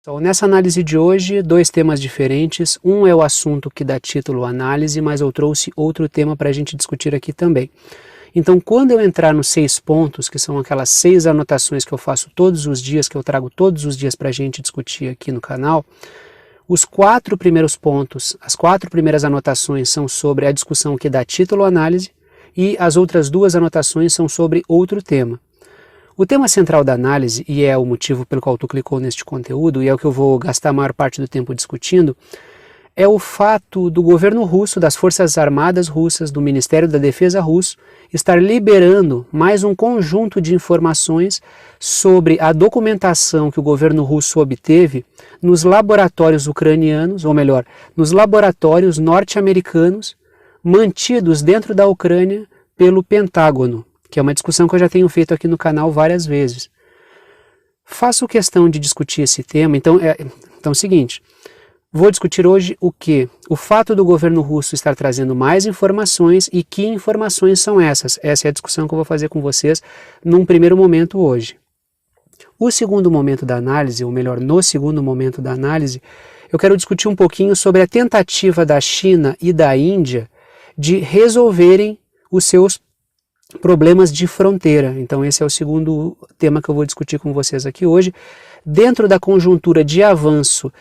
Então, nessa análise de hoje, dois temas diferentes. Um é o assunto que dá título à análise, mas eu trouxe outro tema para a gente discutir aqui também. Então, quando eu entrar nos 6 pontos, que são aquelas 6 anotações que eu faço todos os dias, que eu trago todos os dias para a gente discutir aqui no canal, os 4 primeiros pontos, as 4 primeiras anotações são sobre a discussão que dá título à análise e as outras 2 anotações são sobre outro tema. O tema central da análise, e é o motivo pelo qual tu clicou neste conteúdo, e é o que eu vou gastar a maior parte do tempo discutindo, é o fato do governo russo, das Forças Armadas russas, do Ministério da Defesa russo, estar liberando mais um conjunto de informações sobre a documentação que o governo russo obteve nos laboratórios ucranianos, ou melhor, nos laboratórios norte-americanos mantidos dentro da Ucrânia pelo Pentágono, que é uma discussão que eu já tenho feito aqui no canal várias vezes. Faço questão de discutir esse tema, então é o seguinte, vou discutir hoje o quê? O fato do governo russo estar trazendo mais informações e que informações são essas? Essa é a discussão que eu vou fazer com vocês num primeiro momento hoje. O segundo momento da análise, ou melhor, no segundo momento da análise, eu quero discutir um pouquinho sobre a tentativa da China e da Índia de resolverem os seus problemas de fronteira. Então esse é o segundo tema que eu vou discutir com vocês aqui hoje. Dentro da conjuntura de avanço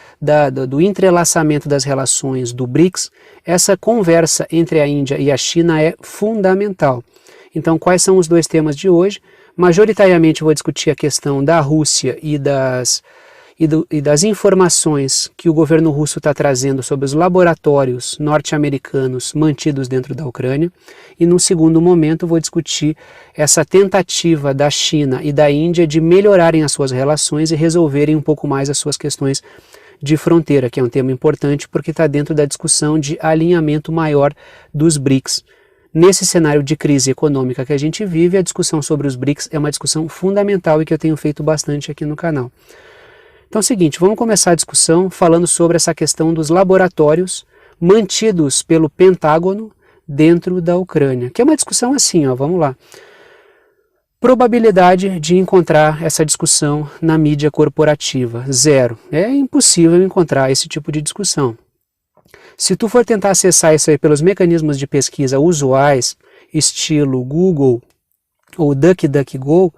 do entrelaçamento das relações do BRICS, essa conversa entre a Índia e a China é fundamental. Então quais são os 2 temas de hoje? Majoritariamente eu vou discutir a questão da Rússia e das informações que o governo russo está trazendo sobre os laboratórios norte-americanos mantidos dentro da Ucrânia. E num segundo momento vou discutir essa tentativa da China e da Índia de melhorarem as suas relações e resolverem um pouco mais as suas questões de fronteira, que é um tema importante porque está dentro da discussão de alinhamento maior dos BRICS. Nesse cenário de crise econômica que a gente vive, a discussão sobre os BRICS é uma discussão fundamental e que eu tenho feito bastante aqui no canal. Então é o seguinte, vamos começar a discussão falando sobre essa questão dos laboratórios mantidos pelo Pentágono dentro da Ucrânia, que é uma discussão assim, ó, vamos lá. Probabilidade de encontrar essa discussão na mídia corporativa, 0. É impossível encontrar esse tipo de discussão. Se tu for tentar acessar isso aí pelos mecanismos de pesquisa usuais, estilo Google ou DuckDuckGo,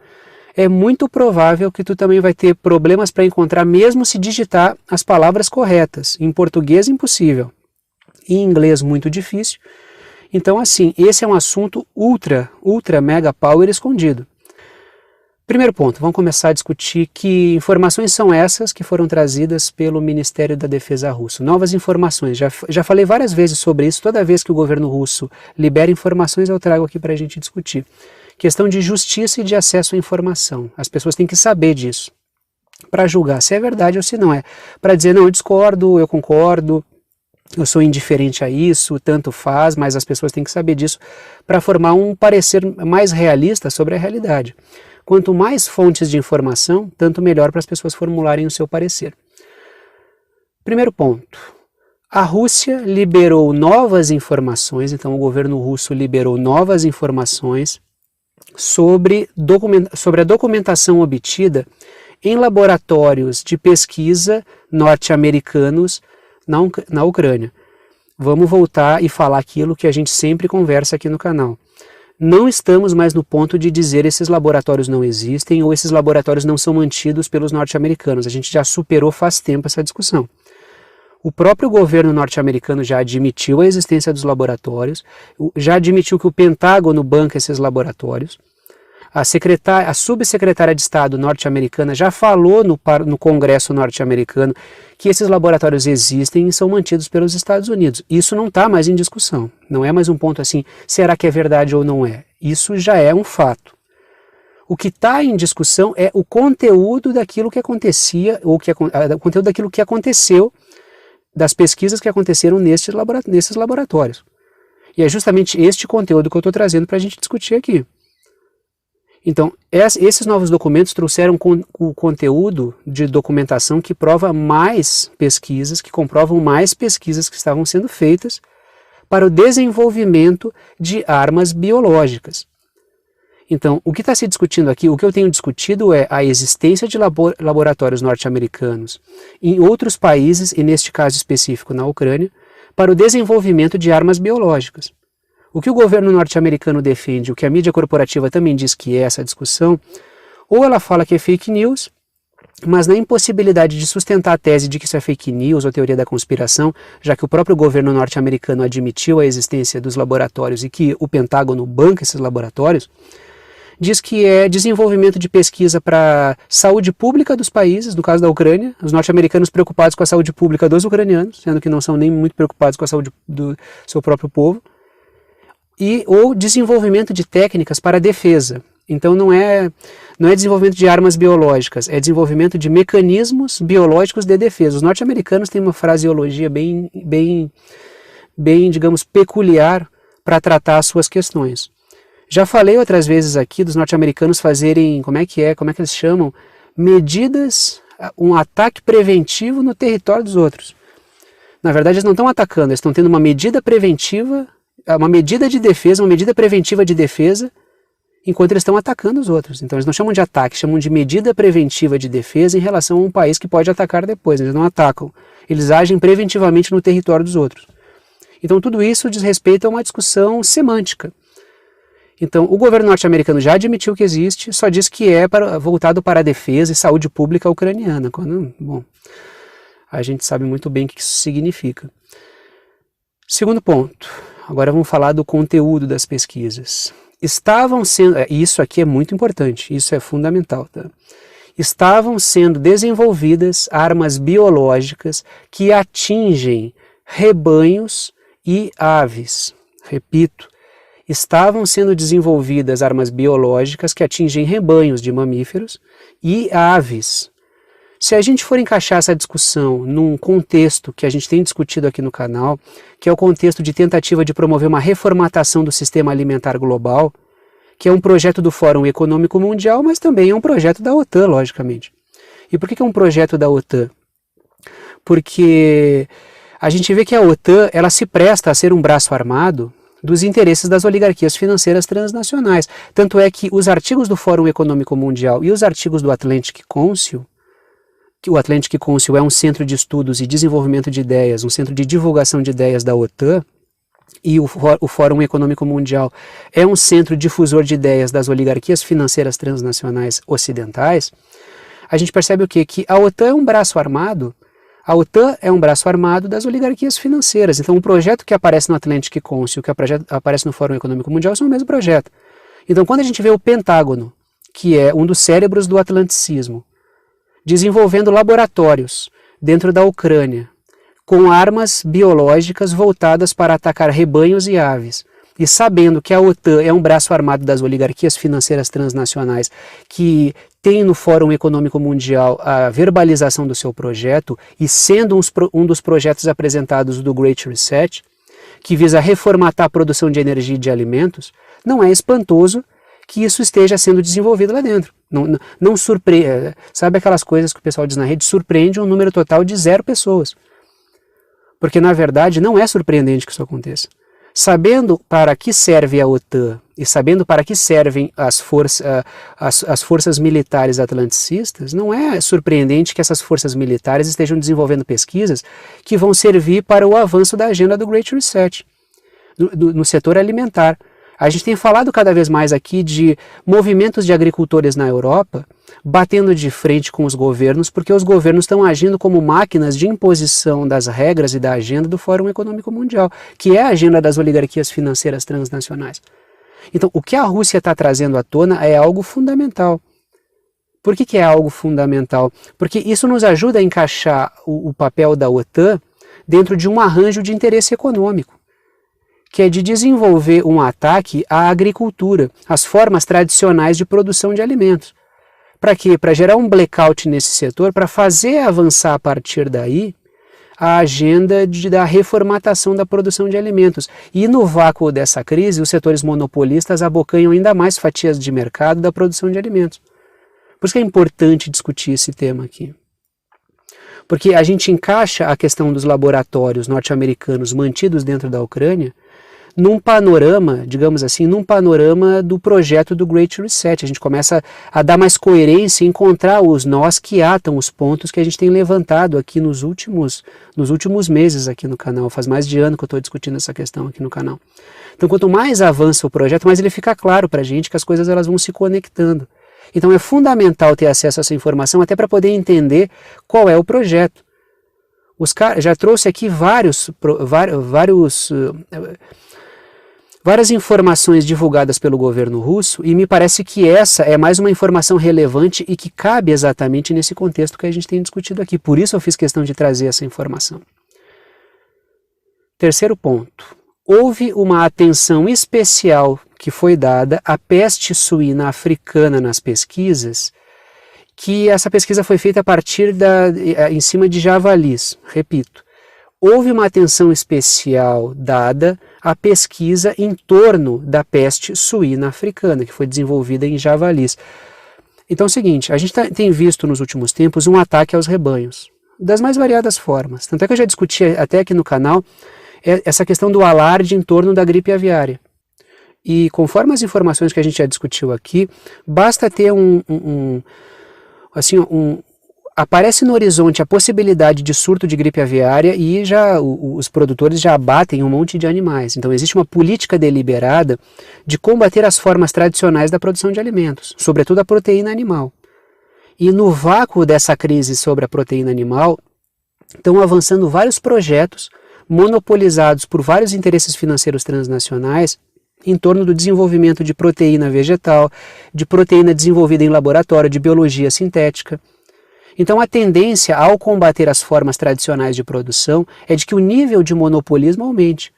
é muito provável que tu também vai ter problemas para encontrar mesmo se digitar as palavras corretas. Em português, impossível. Em inglês, muito difícil. Então, assim, esse é um assunto ultra mega power escondido. Primeiro ponto, vamos começar a discutir que informações são essas que foram trazidas pelo Ministério da Defesa russo. Novas informações, já falei várias vezes sobre isso, toda vez que o governo russo libera informações eu trago aqui para a gente discutir. Questão de justiça e de acesso à informação. As pessoas têm que saber disso para julgar se é verdade ou se não é. Para dizer, não, eu discordo, eu concordo, eu sou indiferente a isso, tanto faz, mas as pessoas têm que saber disso para formar um parecer mais realista sobre a realidade. Quanto mais fontes de informação, tanto melhor para as pessoas formularem o seu parecer. Primeiro ponto. A Rússia liberou novas informações, então o governo russo liberou novas informações sobre a documentação obtida em laboratórios de pesquisa norte-americanos na Ucrânia. Vamos voltar e falar aquilo que a gente sempre conversa aqui no canal. Não estamos mais no ponto de dizer esses laboratórios não existem ou esses laboratórios não são mantidos pelos norte-americanos. A gente já superou faz tempo essa discussão. O próprio governo norte-americano já admitiu a existência dos laboratórios, já admitiu que o Pentágono banca esses laboratórios. A subsecretária de Estado norte-americana já falou no Congresso norte-americano que esses laboratórios existem e são mantidos pelos Estados Unidos. Isso não está mais em discussão. Não é mais um ponto assim, será que é verdade ou não é? Isso já é um fato. O que está em discussão é o conteúdo daquilo que acontecia, ou o conteúdo daquilo que aconteceu, das pesquisas que aconteceram nesses laboratórios. E é justamente este conteúdo que eu estou trazendo para a gente discutir aqui. Então, esses novos documentos trouxeram o conteúdo de documentação que prova mais pesquisas, que comprovam mais pesquisas que estavam sendo feitas para o desenvolvimento de armas biológicas. Então, o que está se discutindo aqui, o que eu tenho discutido é a existência de laboratórios norte-americanos em outros países, e neste caso específico na Ucrânia, para o desenvolvimento de armas biológicas. O que o governo norte-americano defende, o que a mídia corporativa também diz que é essa discussão, ou ela fala que é fake news, mas na impossibilidade de sustentar a tese de que isso é fake news ou teoria da conspiração, já que o próprio governo norte-americano admitiu a existência dos laboratórios e que o Pentágono banca esses laboratórios, diz que é desenvolvimento de pesquisa para saúde pública dos países, no caso da Ucrânia, os norte-americanos preocupados com a saúde pública dos ucranianos, sendo que não são nem muito preocupados com a saúde do seu próprio povo, ou desenvolvimento de técnicas para defesa. Então não é desenvolvimento de armas biológicas, é desenvolvimento de mecanismos biológicos de defesa. Os norte-americanos têm uma fraseologia bem, digamos, peculiar para tratar as suas questões. Já falei outras vezes aqui dos norte-americanos fazerem, como é que eles chamam? Medidas, um ataque preventivo no território dos outros. Na verdade, eles não estão atacando, eles estão tendo uma medida preventiva, uma medida de defesa, uma medida preventiva de defesa, enquanto eles estão atacando os outros. Então eles não chamam de ataque, chamam de medida preventiva de defesa em relação a um país que pode atacar depois. Eles não atacam, eles agem preventivamente no território dos outros. Então tudo isso diz respeito a uma discussão semântica. Então, o governo norte-americano já admitiu que existe, só diz que é voltado para a defesa e saúde pública ucraniana. Bom, a gente sabe muito bem o que isso significa. Segundo ponto, agora vamos falar do conteúdo das pesquisas. Estavam sendo, isso aqui é muito importante, isso é fundamental, tá? Estavam sendo desenvolvidas armas biológicas que atingem rebanhos e aves. Repito, estavam sendo desenvolvidas armas biológicas que atingem rebanhos de mamíferos e aves. Se a gente for encaixar essa discussão num contexto que a gente tem discutido aqui no canal, que é o contexto de tentativa de promover uma reformatação do sistema alimentar global, que é um projeto do Fórum Econômico Mundial, mas também é um projeto da OTAN, logicamente. E por que é um projeto da OTAN? Porque a gente vê que a OTAN ela se presta a ser um braço armado dos interesses das oligarquias financeiras transnacionais. Tanto é que os artigos do Fórum Econômico Mundial e os artigos do Atlantic Council, que o Atlantic Council é um centro de estudos e desenvolvimento de ideias, um centro de divulgação de ideias da OTAN, e o Fórum Econômico Mundial é um centro difusor de ideias das oligarquias financeiras transnacionais ocidentais, a gente percebe o quê? Que a OTAN é um braço armado. A OTAN é um braço armado das oligarquias financeiras. Então, o projeto que aparece no Atlantic Council, que aparece no Fórum Econômico Mundial, são o mesmo projeto. Então, quando a gente vê o Pentágono, que é um dos cérebros do atlanticismo, desenvolvendo laboratórios dentro da Ucrânia, com armas biológicas voltadas para atacar rebanhos e aves, e sabendo que a OTAN é um braço armado das oligarquias financeiras transnacionais que tem no Fórum Econômico Mundial a verbalização do seu projeto e sendo um dos projetos apresentados do Great Reset, que visa reformatar a produção de energia e de alimentos, não é espantoso que isso esteja sendo desenvolvido lá dentro. Não surpreende, sabe aquelas coisas que o pessoal diz na rede, surpreende um número total de 0 pessoas. Porque na verdade não é surpreendente que isso aconteça. Sabendo para que serve a OTAN e sabendo para que servem as forças militares atlanticistas, não é surpreendente que essas forças militares estejam desenvolvendo pesquisas que vão servir para o avanço da agenda do Great Reset, no setor alimentar. A gente tem falado cada vez mais aqui de movimentos de agricultores na Europa batendo de frente com os governos, porque os governos estão agindo como máquinas de imposição das regras e da agenda do Fórum Econômico Mundial, que é a agenda das oligarquias financeiras transnacionais. Então, o que a Rússia está trazendo à tona é algo fundamental. Por que é algo fundamental? Porque isso nos ajuda a encaixar o papel da OTAN dentro de um arranjo de interesse econômico, que é de desenvolver um ataque à agricultura, às formas tradicionais de produção de alimentos. Para quê? Para gerar um blackout nesse setor, para fazer avançar a partir daí a agenda da reformatação da produção de alimentos. E no vácuo dessa crise, os setores monopolistas abocanham ainda mais fatias de mercado da produção de alimentos. Por isso que é importante discutir esse tema aqui. Porque a gente encaixa a questão dos laboratórios norte-americanos mantidos dentro da Ucrânia num panorama, digamos assim, num panorama do projeto do Great Reset. A gente começa a dar mais coerência e encontrar os nós que atam os pontos que a gente tem levantado aqui nos últimos meses aqui no canal. Faz mais de ano que eu estou discutindo essa questão aqui no canal. Então, quanto mais avança o projeto, mais ele fica claro para a gente que as coisas elas vão se conectando. Então, é fundamental ter acesso a essa informação até para poder entender qual é o projeto. Já trouxe aqui várias informações divulgadas pelo governo russo e me parece que essa é mais uma informação relevante e que cabe exatamente nesse contexto que a gente tem discutido aqui. Por isso eu fiz questão de trazer essa informação. Terceiro ponto. Houve uma atenção especial que foi dada à peste suína africana nas pesquisas, que essa pesquisa foi feita a partir em cima de javalis. Repito, houve uma atenção especial dada à pesquisa em torno da peste suína africana, que foi desenvolvida em javalis. Então é o seguinte, a gente tem visto nos últimos tempos um ataque aos rebanhos, das mais variadas formas. Tanto é que eu já discuti até aqui no canal essa questão do alarde em torno da gripe aviária. E conforme as informações que a gente já discutiu aqui, basta ter aparece no horizonte a possibilidade de surto de gripe aviária e os produtores já abatem um monte de animais. Então existe uma política deliberada de combater as formas tradicionais da produção de alimentos, sobretudo a proteína animal. E no vácuo dessa crise sobre a proteína animal, estão avançando vários projetos monopolizados por vários interesses financeiros transnacionais em torno do desenvolvimento de proteína vegetal, de proteína desenvolvida em laboratório, de biologia sintética. Então a tendência ao combater as formas tradicionais de produção é de que o nível de monopolismo aumente.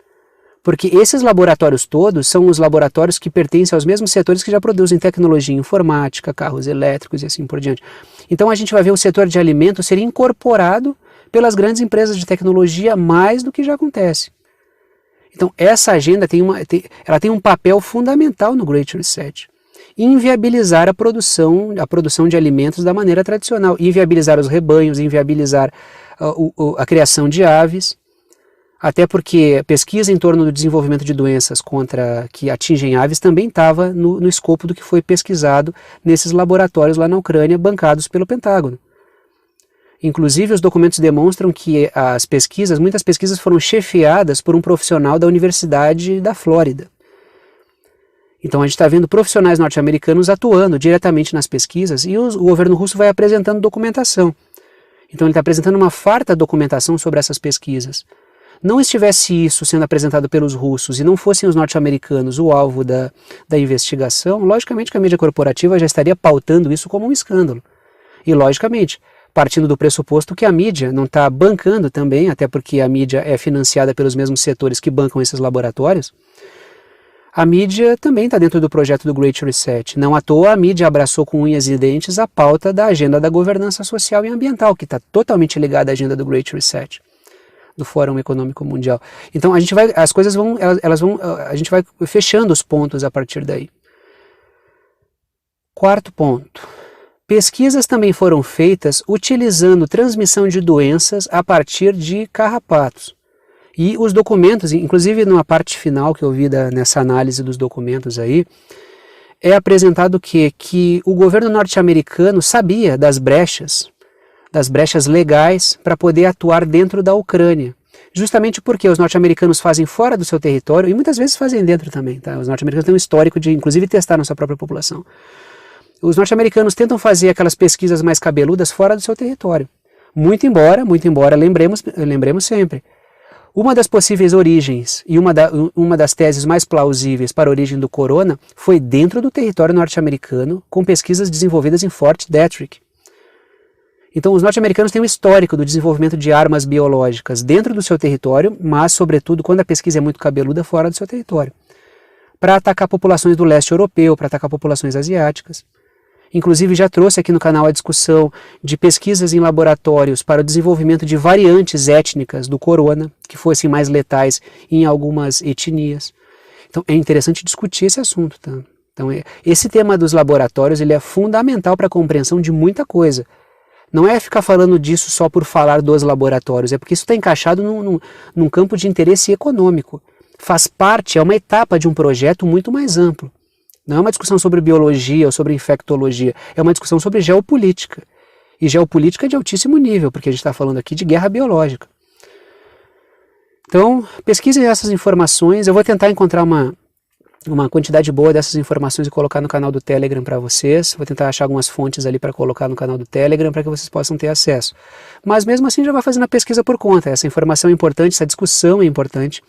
Porque esses laboratórios todos são os laboratórios que pertencem aos mesmos setores que já produzem tecnologia informática, carros elétricos e assim por diante. Então a gente vai ver o setor de alimentos ser incorporado pelas grandes empresas de tecnologia mais do que já acontece. Então essa agenda tem um papel fundamental no Great Reset. Inviabilizar a produção de alimentos da maneira tradicional, inviabilizar os rebanhos, inviabilizar a criação de aves, até porque pesquisa em torno do desenvolvimento de doenças que atingem aves também estava no escopo do que foi pesquisado nesses laboratórios lá na Ucrânia, bancados pelo Pentágono. Inclusive, os documentos demonstram que muitas pesquisas foram chefiadas por um profissional da Universidade da Flórida. Então a gente está vendo profissionais norte-americanos atuando diretamente nas pesquisas e o governo russo vai apresentando documentação. Então ele está apresentando uma farta documentação sobre essas pesquisas. Não estivesse isso sendo apresentado pelos russos e não fossem os norte-americanos o alvo da investigação, logicamente que a mídia corporativa já estaria pautando isso como um escândalo. E logicamente, partindo do pressuposto que a mídia não está bancando também, até porque a mídia é financiada pelos mesmos setores que bancam esses laboratórios, a mídia também está dentro do projeto do Great Reset. Não à toa a mídia abraçou com unhas e dentes a pauta da agenda da governança social e ambiental, que está totalmente ligada à agenda do Great Reset, do Fórum Econômico Mundial. Então a gente vai fechando os pontos a partir daí. Quarto ponto. Pesquisas também foram feitas utilizando transmissão de doenças a partir de carrapatos. E os documentos, inclusive numa parte final que eu vi nessa análise dos documentos aí, é apresentado que o governo norte-americano sabia das brechas legais para poder atuar dentro da Ucrânia. Justamente porque os norte-americanos fazem fora do seu território e muitas vezes fazem dentro também. Tá? Os norte-americanos têm um histórico de, inclusive, testar na sua própria população. Os norte-americanos tentam fazer aquelas pesquisas mais cabeludas fora do seu território. Muito embora, lembremos sempre, uma das possíveis origens e uma das teses mais plausíveis para a origem do corona foi dentro do território norte-americano, com pesquisas desenvolvidas em Fort Detrick. Então os norte-americanos têm um histórico do desenvolvimento de armas biológicas dentro do seu território, mas sobretudo quando a pesquisa é muito cabeluda fora do seu território, para atacar populações do leste europeu, para atacar populações asiáticas. Inclusive já trouxe aqui no canal a discussão de pesquisas em laboratórios para o desenvolvimento de variantes étnicas do corona, que fossem mais letais em algumas etnias. Então é interessante discutir esse assunto. Tá? Então esse tema dos laboratórios ele é fundamental para a compreensão de muita coisa. Não é ficar falando disso só por falar dos laboratórios, é porque isso está encaixado num campo de interesse econômico. faz parte, é uma etapa de um projeto muito mais amplo. Não é uma discussão sobre biologia ou sobre infectologia, é uma discussão sobre geopolítica. E geopolítica de altíssimo nível, porque a gente está falando aqui de guerra biológica. Então, pesquisem essas informações, eu vou tentar encontrar uma quantidade boa dessas informações e colocar no canal do Telegram para vocês. Vou tentar achar algumas fontes ali para colocar no canal do Telegram para que vocês possam ter acesso. Mas mesmo assim já vai fazendo a pesquisa por conta. Essa informação é importante, essa discussão é importante.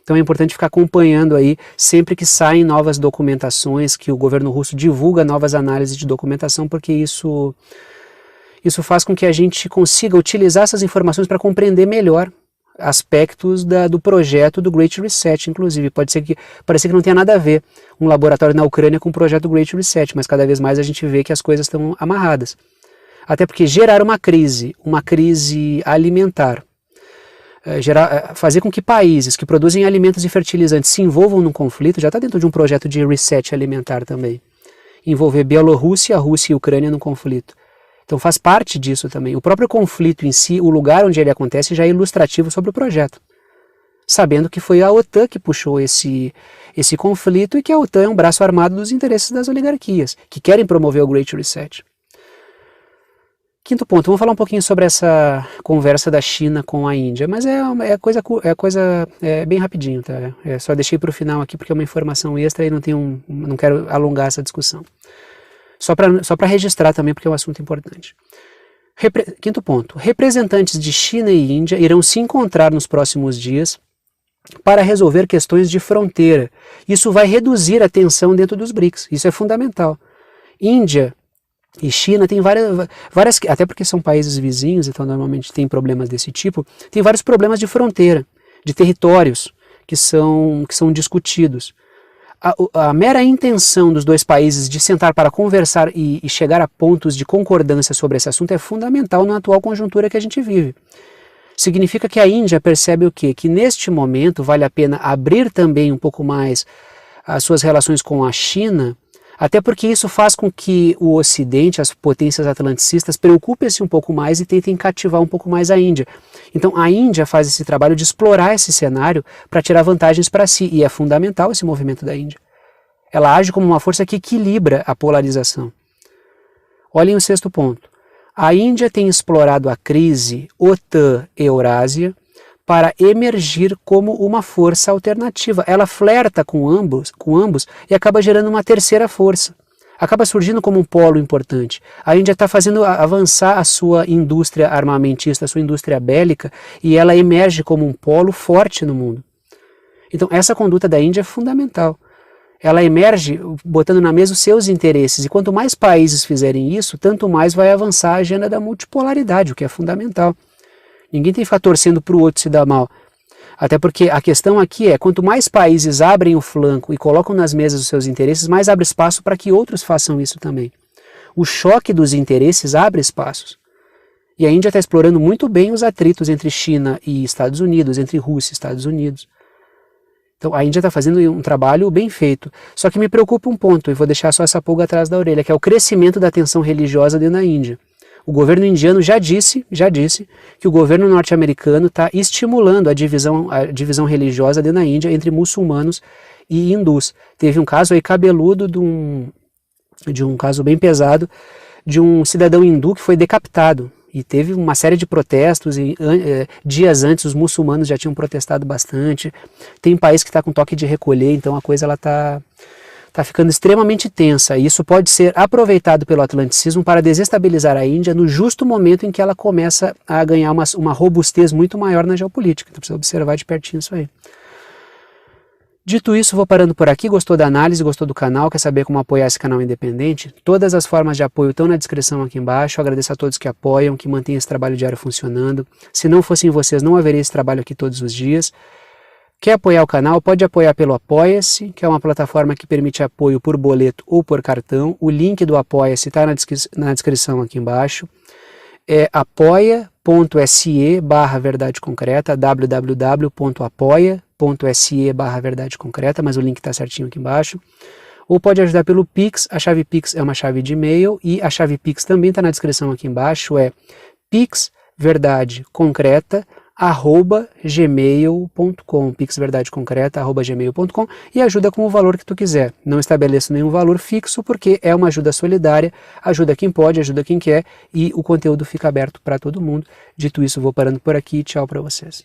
Então é importante ficar acompanhando aí sempre que saem novas documentações, que o governo russo divulga novas análises de documentação, porque isso faz com que a gente consiga utilizar essas informações para compreender melhor aspectos do projeto do Great Reset, inclusive. Pode ser que pareça que não tenha nada a ver um laboratório na Ucrânia com o projeto do Great Reset, mas cada vez mais a gente vê que as coisas estão amarradas. Até porque gerar uma crise alimentar, fazer com que países que produzem alimentos e fertilizantes se envolvam num conflito, já está dentro de um projeto de reset alimentar também. Envolver Bielorrússia, Rússia e Ucrânia num conflito. Então faz parte disso também. O próprio conflito em si, o lugar onde ele acontece, já é ilustrativo sobre o projeto. Sabendo que foi a OTAN que puxou esse conflito e que a OTAN é um braço armado dos interesses das oligarquias, que querem promover o Great Reset. Quinto ponto, vamos falar um pouquinho sobre essa conversa da China com a Índia, mas é coisa bem rapidinho, tá? Só deixei para o final aqui porque é uma informação extra e não quero alongar essa discussão. Só para registrar também, porque é um assunto importante. Quinto ponto, representantes de China e Índia irão se encontrar nos próximos dias para resolver questões de fronteira. Isso vai reduzir a tensão dentro dos BRICS, isso é fundamental. Índia e China tem várias, até porque são países vizinhos, então normalmente tem problemas desse tipo, tem vários problemas de fronteira, de territórios que são discutidos. A mera intenção dos dois países de sentar para conversar e chegar a pontos de concordância sobre esse assunto é fundamental na atual conjuntura que a gente vive. Significa que a Índia percebe o quê? Que neste momento vale a pena abrir também um pouco mais as suas relações com a China, até porque isso faz com que o Ocidente, as potências atlanticistas, preocupem-se um pouco mais e tentem cativar um pouco mais a Índia. Então a Índia faz esse trabalho de explorar esse cenário para tirar vantagens para si, e é fundamental esse movimento da Índia. Ela age como uma força que equilibra a polarização. Olhem o sexto ponto. A Índia tem explorado a crise OTAN-Eurásia para emergir como uma força alternativa. Ela flerta com ambos e acaba gerando uma terceira força. Acaba surgindo como um polo importante. A Índia está fazendo avançar a sua indústria armamentista, a sua indústria bélica, e ela emerge como um polo forte no mundo. Então essa conduta da Índia é fundamental. Ela emerge botando na mesa os seus interesses, e quanto mais países fizerem isso, tanto mais vai avançar a agenda da multipolaridade, o que é fundamental. Ninguém tem que ficar torcendo para o outro se dar mal. Até porque a questão aqui é, quanto mais países abrem o flanco e colocam nas mesas os seus interesses, mais abre espaço para que outros façam isso também. O choque dos interesses abre espaços. E a Índia está explorando muito bem os atritos entre China e Estados Unidos, entre Rússia e Estados Unidos. Então a Índia está fazendo um trabalho bem feito. Só que me preocupa um ponto, e vou deixar só essa pulga atrás da orelha, que é o crescimento da tensão religiosa dentro da Índia. O governo indiano já disse que o governo norte-americano está estimulando a divisão religiosa dentro da Índia entre muçulmanos e hindus. Teve um caso aí cabeludo de um caso bem pesado de um cidadão hindu que foi decapitado. E teve uma série de protestos, e dias antes os muçulmanos já tinham protestado bastante. Tem país que está com toque de recolher, então a coisa está ficando extremamente tensa, e isso pode ser aproveitado pelo atlanticismo para desestabilizar a Índia no justo momento em que ela começa a ganhar uma robustez muito maior na geopolítica. Então precisa observar de pertinho isso aí. Dito isso, vou parando por aqui. Gostou da análise, gostou do canal, quer saber como apoiar esse canal independente? Todas as formas de apoio estão na descrição aqui embaixo. Agradeço a todos que apoiam, que mantêm esse trabalho diário funcionando. Se não fossem vocês, não haveria esse trabalho aqui todos os dias. Quer apoiar o canal? Pode apoiar pelo Apoia-se, que é uma plataforma que permite apoio por boleto ou por cartão. O link do Apoia-se está na descrição aqui embaixo. É apoia.se/verdade concreta, www.apoia.se/verdade concreta, mas o link está certinho aqui embaixo. Ou pode ajudar pelo Pix. A chave Pix é uma chave de e-mail, e a chave Pix também está na descrição aqui embaixo, é pixverdadeconcreta pixverdade@gmail.com, pixverdadeconcreta@gmail.com, e ajuda com o valor que tu quiser. Não estabeleço nenhum valor fixo porque é uma ajuda solidária, ajuda quem pode, ajuda quem quer, e o conteúdo fica aberto para todo mundo. Dito isso, vou parando por aqui. Tchau para vocês.